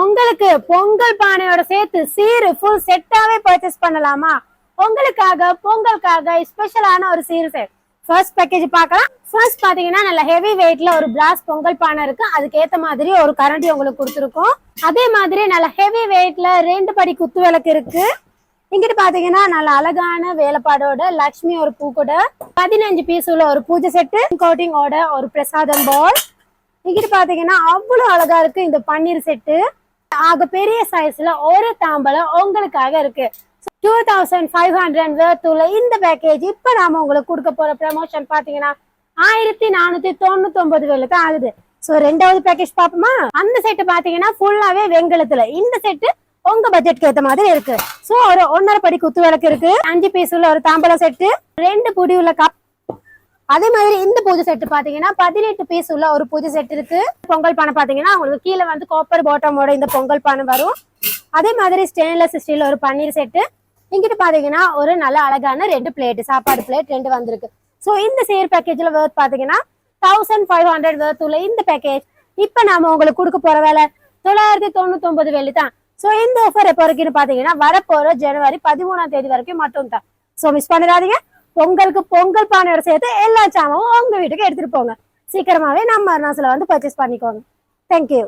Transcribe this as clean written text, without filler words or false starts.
உங்களுக்கு பொங்கல் பானையோட சேர்த்து சீரு ஃபுல் செட்டாவே பர்ச்சேஸ் பண்ணலாமா? பொங்கலுக்காக ஸ்பெஷலான ஒரு சீரு செட். ஃபர்ஸ்ட் பேக்கேஜ் பார்க்கலாம். ஃபர்ஸ்ட் பாத்தீங்கன்னா நல்ல ஹெவி வெயிட்ல ஒரு பிராஸ் பொங்கல் பானை இருக்கு. அதுக்கு ஏத்த மாதிரி ஒரு கரண்டி உங்களுக்கு கொடுத்துருக்கோம். அதே மாதிரி நல்ல ஹெவி வெயிட்ல 2 படி குத்து விளக்கு இருக்கு. இங்கிட்டு பாத்தீங்கன்னா நல்ல அழகான வேலைப்பாடோட லட்சுமி ஒரு பூ கூட 15 பீஸ் உள்ள ஒரு பூஜை செட்டு கோட்டிங்கோட ஒரு பிரசாதம் பால். இங்கிட்டு பாத்தீங்கன்னா அவ்வளவு அழகா இருக்கு இந்த பன்னீர் செட்டு. ஆக பெரிய சைஸ்ல ஒரு தாம்பலம் உங்களுக்காக இருக்கு. 2500 worth உள்ள இந்த பேக்கேஜ் இப்ப நாம உங்களுக்கு கொடுக்க போற ப்ரமோஷன் பாத்தீங்கன்னா 1499 தான் ஆகுது. சோ ரெண்டாவது பேக்கேஜ் பாப்போமா? அந்த செட்டு பாத்தீங்கன்னா ஃபுல்லாவே வெங்கலத்துல. இந்த செட்டு உங்க பட்ஜெட்க்கு ஏத்த மாதிரி இருக்கு. சோ ஒரு 1.5 படி குத்து விளக்கு இருக்கு, 5 பீஸ் உள்ள ஒரு தாம்பலம் செட்டு, 2 புடி உள்ள கப். அதே மாதிரி இந்த பூஜை செட்டு பாத்தீங்கன்னா 18 பீஸ் உள்ள ஒரு பூஜை செட் இருக்கு. பொங்கல் பானை பாத்தீங்கன்னா உங்களுக்கு கீழே வந்து காப்பர் பாட்டமோட இந்த பொங்கல் பானை வரும். அதே மாதிரி ஸ்டெயின்லெஸ் ஸ்டீல் ஒரு பன்னீர் செட்டு. இங்கிட்டு பாத்தீங்கன்னா ஒரு நல்ல அழகான 2 பிளேட் சாப்பாடு பிளேட் 2 வந்திருக்கு. சோ இந்த சேர் பேக்கேஜ்ல worth பாத்தீங்கன்னா 1500 worth உள்ள இந்த பேக்கேஜ் இப்ப நாம உங்களுக்கு கொடுக்க போற வேலை 999 தான். சோ இந்த ஆஃபர் எப்போ வரைக்கும் பாத்தீங்கன்னா வரப்போற ஜனவரி 13ஆம் தேதி வரைக்கும் மட்டும் தான். சோ மிஸ் பண்ணிடாதீங்க. பொங்கலுக்கு பொங்கல் பானையோட சேர்த்து எல்லா சாமாவும் உங்க வீட்டுக்கு எடுத்துட்டு போங்க. சீக்கிரமாவே நம்ம அருணாசல வந்து பர்ச்சேஸ் பண்ணிக்கோங்க. தேங்க்யூ.